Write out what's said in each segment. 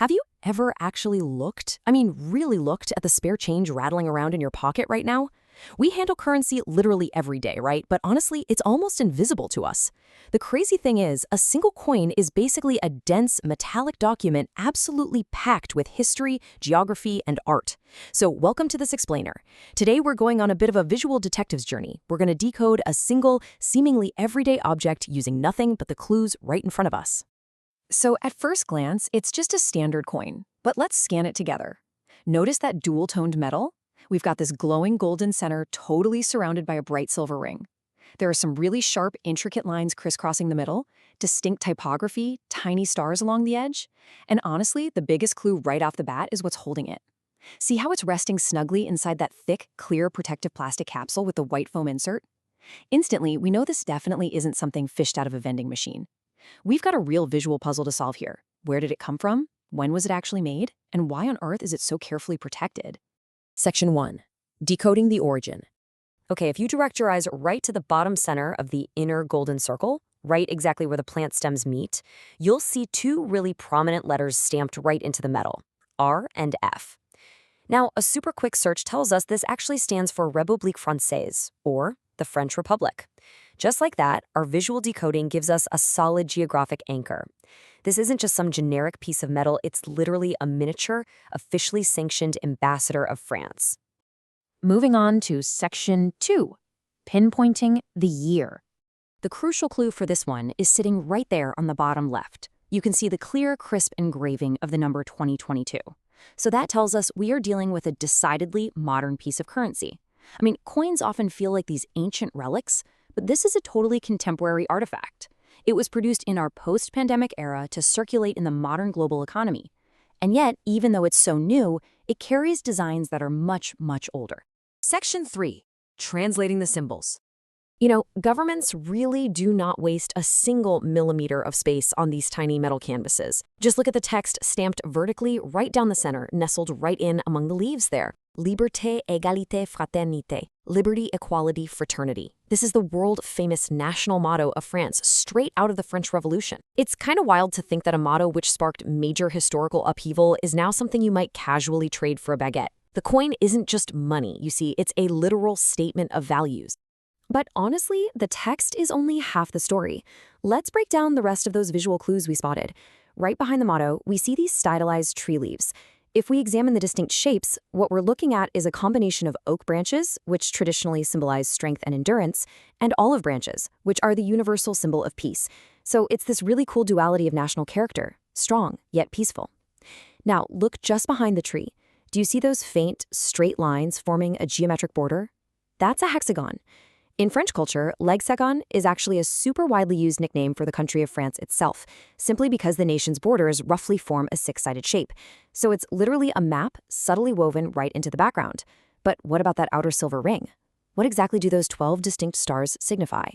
Have you ever actually looked, really looked at the spare change rattling around in your pocket right now? We handle currency literally every day, right? But honestly, it's almost invisible to us. The crazy thing is, a single coin is basically a dense, metallic document absolutely packed with history, geography, and art. So welcome to this explainer. Today we're going on a bit of a visual detective's journey. We're going to decode a single, seemingly everyday object using nothing but the clues right in front of us. So at first glance, it's just a standard coin, but let's scan it together. Notice that dual-toned metal? We've got this glowing golden center totally surrounded by a bright silver ring. There are some really sharp, intricate lines crisscrossing the middle, distinct typography, tiny stars along the edge, and honestly, the biggest clue right off the bat is what's holding it. See how it's resting snugly inside that thick, clear, protective plastic capsule with the white foam insert? Instantly, we know this definitely isn't something fished out of a vending machine. We've got a real visual puzzle to solve here. Where did it come from? When was it actually made? And why on earth is it so carefully protected? Section 1. Decoding the origin. Okay, if you direct your eyes right to the bottom center of the inner golden circle, right exactly where the plant stems meet, you'll see two really prominent letters stamped right into the metal, R and F. Now, a super quick search tells us this actually stands for République Française, or the French Republic. Just like that, our visual decoding gives us a solid geographic anchor. This isn't just some generic piece of metal, it's literally a miniature, officially sanctioned ambassador of France. Moving on to Section 2, pinpointing the year. The crucial clue for this one is sitting right there on the bottom left. You can see the clear, crisp engraving of the number 2022. So that tells us we are dealing with a decidedly modern piece of currency. Coins often feel like these ancient relics, but this is a totally contemporary artifact. It was produced in our post-pandemic era to circulate in the modern global economy. And yet, even though it's so new, it carries designs that are much, much older. Section 3. Translating the symbols. Governments really do not waste a single millimeter of space on these tiny metal canvases. Just look at the text stamped vertically right down the center, nestled right in among the leaves there. Liberté, égalité, fraternité. Liberty, equality, fraternity. This is the world-famous national motto of France, straight out of the French Revolution. It's kind of wild to think that a motto which sparked major historical upheaval is now something you might casually trade for a baguette. The coin isn't just money, you see, it's a literal statement of values. But honestly, the text is only half the story. Let's break down the rest of those visual clues we spotted. Right behind the motto, we see these stylized tree leaves. If we examine the distinct shapes, what we're looking at is a combination of oak branches, which traditionally symbolize strength and endurance, and olive branches, which are the universal symbol of peace. So it's this really cool duality of national character, strong yet peaceful. Now, look just behind the tree. Do you see those faint, straight lines forming a geometric border? That's a hexagon. In French culture, l'hexagon is actually a super widely used nickname for the country of France itself, simply because the nation's borders roughly form a six-sided shape. So it's literally a map subtly woven right into the background. But what about that outer silver ring? What exactly do those 12 distinct stars signify?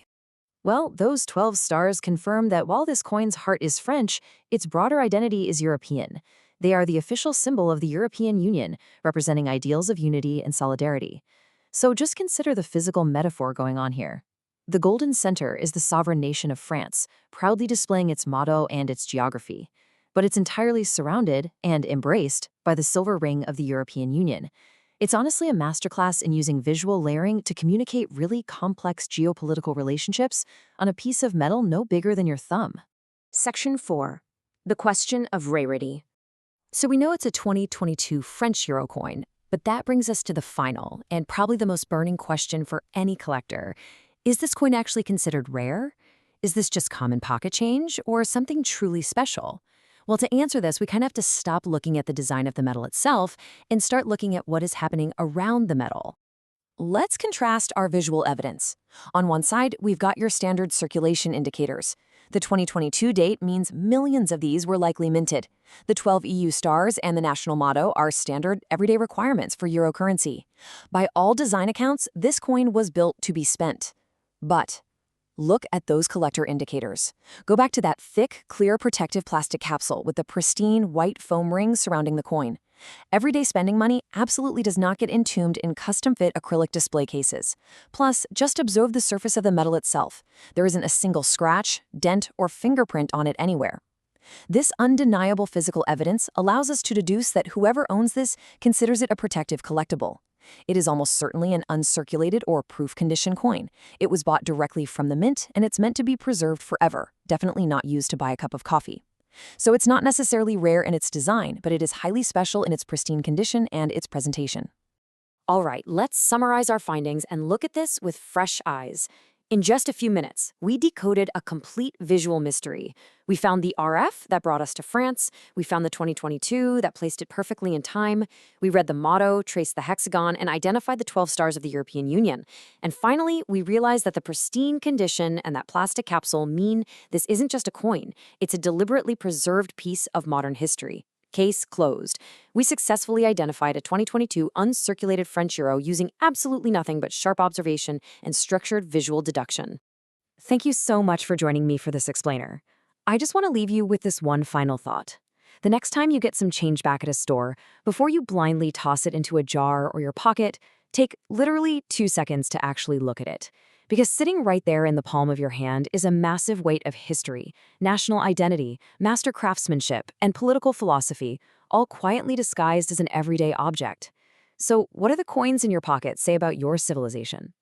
Well, those 12 stars confirm that while this coin's heart is French, its broader identity is European. They are the official symbol of the European Union, representing ideals of unity and solidarity. So just consider the physical metaphor going on here. The golden center is the sovereign nation of France, proudly displaying its motto and its geography. But it's entirely surrounded and embraced by the silver ring of the European Union. It's honestly a masterclass in using visual layering to communicate really complex geopolitical relationships on a piece of metal no bigger than your thumb. Section 4. The question of rarity. So we know it's a 2022 French euro coin. But that brings us to the final, and probably the most burning question for any collector. Is this coin actually considered rare? Is this just common pocket change, or something truly special? Well, to answer this, we kind of have to stop looking at the design of the metal itself and start looking at what is happening around the metal. Let's contrast our visual evidence. On one side, we've got your standard circulation indicators. The 2022 date means millions of these were likely minted. The 12 EU stars and the national motto are standard, everyday requirements for euro currency. By all design accounts, this coin was built to be spent. But look at those collector indicators. Go back to that thick, clear protective plastic capsule with the pristine white foam rings surrounding the coin. Everyday spending money absolutely does not get entombed in custom-fit acrylic display cases. Plus, just observe the surface of the metal itself. There isn't a single scratch, dent, or fingerprint on it anywhere. This undeniable physical evidence allows us to deduce that whoever owns this considers it a protective collectible. It is almost certainly an uncirculated or proof condition coin. It was bought directly from the mint, and it's meant to be preserved forever, definitely not used to buy a cup of coffee. So it's not necessarily rare in its design, but it is highly special in its pristine condition and its presentation. All right, let's summarize our findings and look at this with fresh eyes. In just a few minutes, we decoded a complete visual mystery. We found the RF that brought us to France. We found the 2022 that placed it perfectly in time. We read the motto, traced the hexagon, and identified the 12 stars of the European Union. And finally, we realized that the pristine condition and that plastic capsule mean this isn't just a coin. It's a deliberately preserved piece of modern history. Case closed. We successfully identified a 2022 uncirculated French euro using absolutely nothing but sharp observation and structured visual deduction. Thank you so much for joining me for this explainer. I just want to leave you with this one final thought. The next time you get some change back at a store, before you blindly toss it into a jar or your pocket, take literally 2 seconds to actually look at it. Because sitting right there in the palm of your hand is a massive weight of history, national identity, master craftsmanship, and political philosophy, all quietly disguised as an everyday object. So, what do the coins in your pocket say about your civilization?